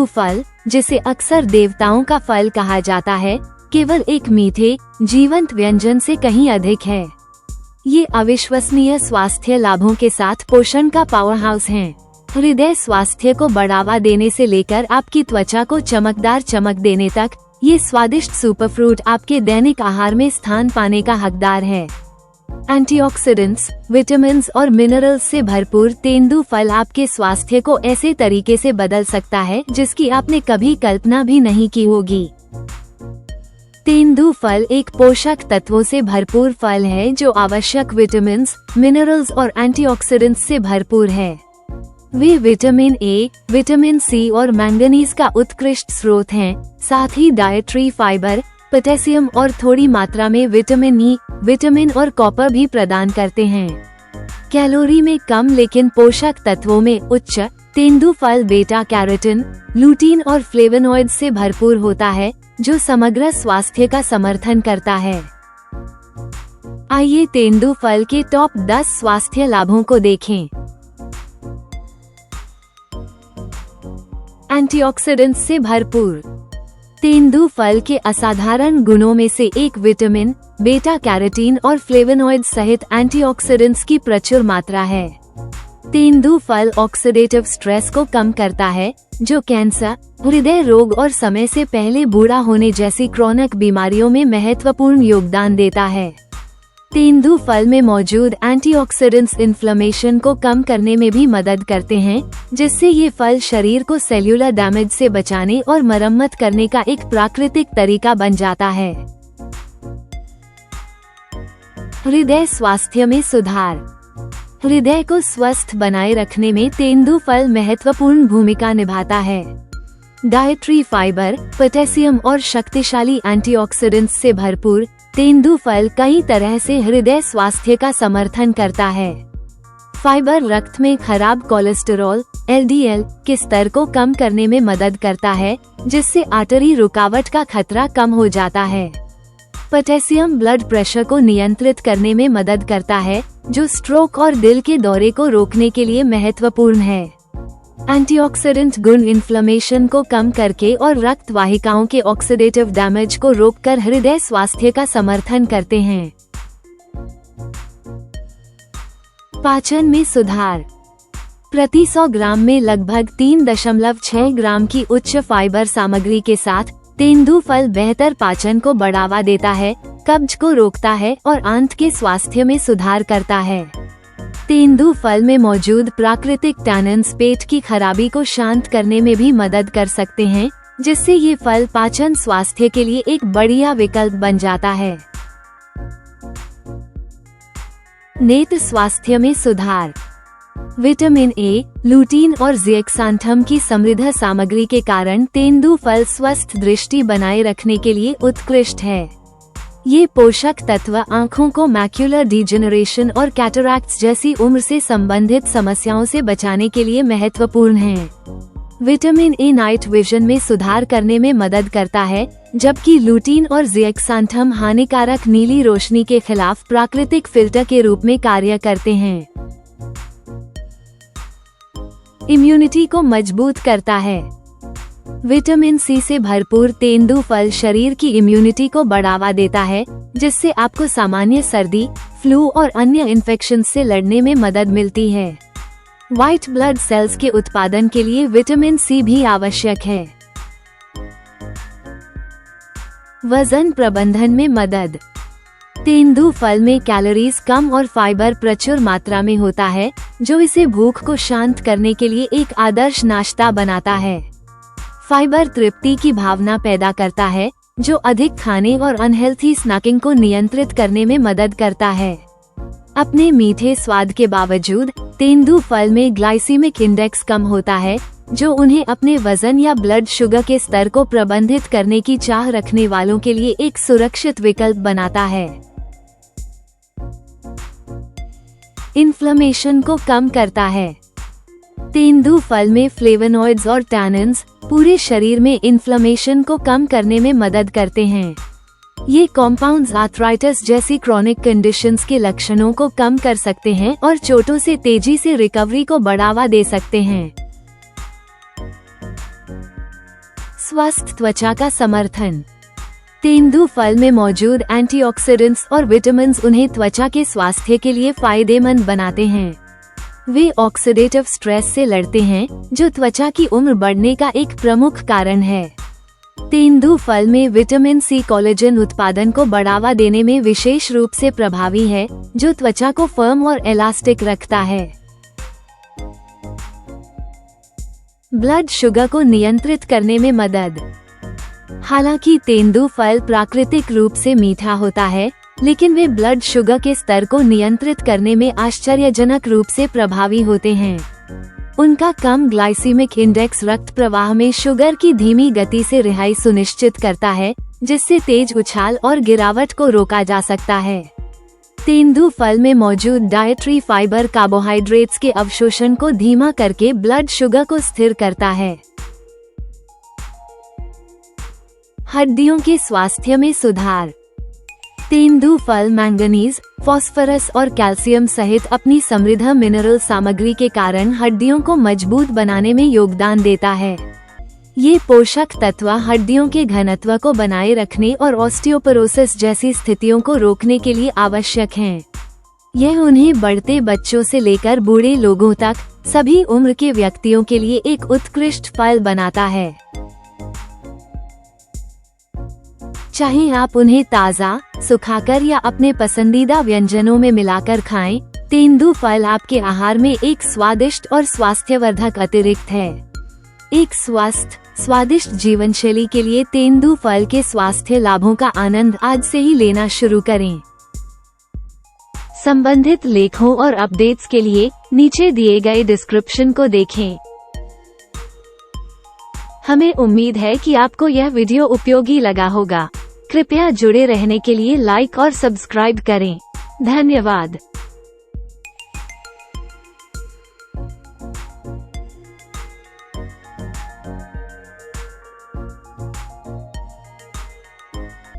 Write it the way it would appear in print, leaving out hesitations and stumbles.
तेंदू फल, जिसे अक्सर देवताओं का फल कहा जाता है, केवल एक मीठे जीवंत व्यंजन से कहीं अधिक है। ये अविश्वसनीय स्वास्थ्य लाभों के साथ पोषण का पावरहाउस हैं। हृदय स्वास्थ्य को बढ़ावा देने से लेकर आपकी त्वचा को चमकदार चमक देने तक, ये स्वादिष्ट सुपरफ्रूट आपके दैनिक आहार में स्थान पाने का हकदार है। एंटीऑक्सीडेंट्स, विटामिन्स और मिनरल्स से भरपूर तेंदू फल आपके स्वास्थ्य को ऐसे तरीके से बदल सकता है जिसकी आपने कभी कल्पना भी नहीं की होगी। तेंदू फल एक पोषक तत्वों से भरपूर फल है जो आवश्यक विटामिन्स, मिनरल्स और एंटीऑक्सीडेंट्स से भरपूर है। वे विटामिन ए, विटामिन सी और मैंगनीज का उत्कृष्ट स्रोत हैं, साथ ही डाइटरी फाइबर, पोटेशियम और थोड़ी मात्रा में विटामिन ई, विटामिन और कॉपर भी प्रदान करते हैं। कैलोरी में कम लेकिन पोषक तत्वों में उच्च, तेंदू फल बेटा कैरोटीन, लूटीन और फ्लेवोनॉइड्स से भरपूर होता है, जो समग्र स्वास्थ्य का समर्थन करता है। आइए तेंदू फल के टॉप 10 स्वास्थ्य लाभों को देखें। एंटीऑक्सीडेंट्स से भरपूर। तेंदू फल के असाधारण गुणों में से एक विटामिन, बेटा कैरोटीन और फ्लेवोनॉइड सहित एंटीऑक्सीडेंट्स की प्रचुर मात्रा है। तेंदू फल ऑक्सीडेटिव स्ट्रेस को कम करता है, जो कैंसर, हृदय रोग और समय से पहले बूढ़ा होने जैसी क्रॉनिक बीमारियों में महत्वपूर्ण योगदान देता है। तेंदू फल में मौजूद एंटीऑक्सीडेंट्स इन्फ्लेमेशन को कम करने में भी मदद करते हैं, जिससे ये फल शरीर को सेल्यूलर डैमेज से बचाने और मरम्मत करने का एक प्राकृतिक तरीका बन जाता है। हृदय स्वास्थ्य में सुधार। हृदय को स्वस्थ बनाए रखने में तेंदू फल महत्वपूर्ण भूमिका निभाता है। डाइटरी फाइबर, पोटेशियम और शक्तिशाली एंटीऑक्सीडेंट्स से भरपूर तेंदू फल कई तरह से हृदय स्वास्थ्य का समर्थन करता है। फाइबर रक्त में खराब कोलेस्टेरॉल (LDL) के स्तर को कम करने में मदद करता है, जिससे आर्टरी रुकावट का खतरा कम हो जाता है। पोटेशियम ब्लड प्रेशर को नियंत्रित करने में मदद करता है, जो स्ट्रोक और दिल के दौरे को रोकने के लिए महत्वपूर्ण है। एंटीऑक्सीडेंट गुण इन्फ्लेमेशन को कम करके और रक्त वाहिकाओं के ऑक्सीडेटिव डैमेज को रोककर हृदय स्वास्थ्य का समर्थन करते हैं। पाचन में सुधार। प्रति 100 ग्राम में लगभग 3.6 ग्राम की उच्च फाइबर सामग्री के साथ तेंदू फल बेहतर पाचन को बढ़ावा देता है, कब्ज को रोकता है और आंत के स्वास्थ्य में सुधार करता है। तेंदू फल में मौजूद प्राकृतिक टैनिन्स पेट की खराबी को शांत करने में भी मदद कर सकते हैं, जिससे ये फल पाचन स्वास्थ्य के लिए एक बढ़िया विकल्प बन जाता है। नेत्र स्वास्थ्य में सुधार। विटामिन ए, लूटीन और ज़िएक्सांथम की समृद्ध सामग्री के कारण तेंदू फल स्वस्थ दृष्टि बनाए रखने के लिए उत्कृष्ट है। ये पोषक तत्व आँखों को मैक्युलर डिजेनरेशन और कैटरैक्ट्स जैसी उम्र से संबंधित समस्याओं से बचाने के लिए महत्वपूर्ण हैं। विटामिन ए नाइट विजन में सुधार करने में मदद करता है, जबकि लूटीन और ज़िएक्सांथम हानिकारक नीली रोशनी के खिलाफ प्राकृतिक फिल्टर के रूप में कार्य करते हैं। इम्यूनिटी को मजबूत करता है। विटामिन सी से भरपूर तेंदू फल शरीर की इम्यूनिटी को बढ़ावा देता है, जिससे आपको सामान्य सर्दी, फ्लू और अन्य इन्फेक्शन से लड़ने में मदद मिलती है। व्हाइट ब्लड सेल्स के उत्पादन के लिए विटामिन सी भी आवश्यक है। वजन प्रबंधन में मदद। तेंदू फल में कैलोरीज कम और फाइबर प्रचुर मात्रा में होता है, जो इसे भूख को शांत करने के लिए एक आदर्श नाश्ता बनाता है। फाइबर तृप्ति की भावना पैदा करता है, जो अधिक खाने और अनहेल्थी स्नैकिंग को नियंत्रित करने में मदद करता है। अपने मीठे स्वाद के बावजूद तेंदू फल में ग्लाइसीमिक इंडेक्स कम होता है, जो उन्हें अपने वजन या ब्लड शुगर के स्तर को प्रबंधित करने की चाह रखने वालों के लिए एक सुरक्षित विकल्प बनाता है। इन्फ्लेमेशन को कम करता है। तेंदू फल में फ्लेवोनॉइड्स और टैनिन्स पूरे शरीर में इन्फ्लेमेशन को कम करने में मदद करते हैं। ये कॉम्पाउंड्स आर्थराइटिस जैसी क्रॉनिक कंडीशंस के लक्षणों को कम कर सकते हैं और चोटों से तेजी से रिकवरी को बढ़ावा दे सकते हैं। स्वस्थ त्वचा का समर्थन। तेंदु फल में मौजूद एंटीऑक्सीडेंट्स और विटामिन उन्हें त्वचा के स्वास्थ्य के लिए फायदेमंद बनाते हैं। वे ऑक्सीडेटिव स्ट्रेस से लड़ते हैं, जो त्वचा की उम्र बढ़ने का एक प्रमुख कारण है। तेंदु फल में विटामिन सी कोलेजन उत्पादन को बढ़ावा देने में विशेष रूप से प्रभावी है, जो त्वचा को फर्म और इलास्टिक रखता है। ब्लड शुगर को नियंत्रित करने में मदद। हालांकि तेंदु फल प्राकृतिक रूप से मीठा होता है, लेकिन वे ब्लड शुगर के स्तर को नियंत्रित करने में आश्चर्यजनक रूप से प्रभावी होते हैं। उनका कम ग्लाइसीमिक इंडेक्स रक्त प्रवाह में शुगर की धीमी गति से रिहाई सुनिश्चित करता है, जिससे तेज उछाल और गिरावट को रोका जा सकता है। तेंदु फल में मौजूद डाइटरी फाइबर कार्बोहाइड्रेट्स के अवशोषण को धीमा करके ब्लड शुगर को स्थिर करता है। हड्डियों के स्वास्थ्य में सुधार। तेंदु फल मैंगनीज, फास्फोरस और कैल्शियम सहित अपनी समृद्ध मिनरल सामग्री के कारण हड्डियों को मजबूत बनाने में योगदान देता है। ये पोषक तत्व हड्डियों के घनत्व को बनाए रखने और ऑस्टियोपोरोसिस जैसी स्थितियों को रोकने के लिए आवश्यक हैं। यह उन्हें बढ़ते बच्चों से लेकर बूढ़े लोगों तक सभी उम्र के व्यक्तियों के लिए एक उत्कृष्ट फल बनाता है। चाहे आप उन्हें ताज़ा, सुखाकर या अपने पसंदीदा व्यंजनों में मिलाकर खाएं, तेंदु फल आपके आहार में एक स्वादिष्ट और स्वास्थ्यवर्धक अतिरिक्त है। एक स्वस्थ, स्वादिष्ट जीवनशैली के लिए तेंदु फल के स्वास्थ्य लाभों का आनंद आज से ही लेना शुरू करें। संबंधित लेखों और अपडेट्स के लिए नीचे दिए गए डिस्क्रिप्शन को देखें। हमें उम्मीद है कि आपको यह वीडियो उपयोगी लगा होगा। कृपया जुड़े रहने के लिए लाइक और सब्सक्राइब करें। धन्यवाद।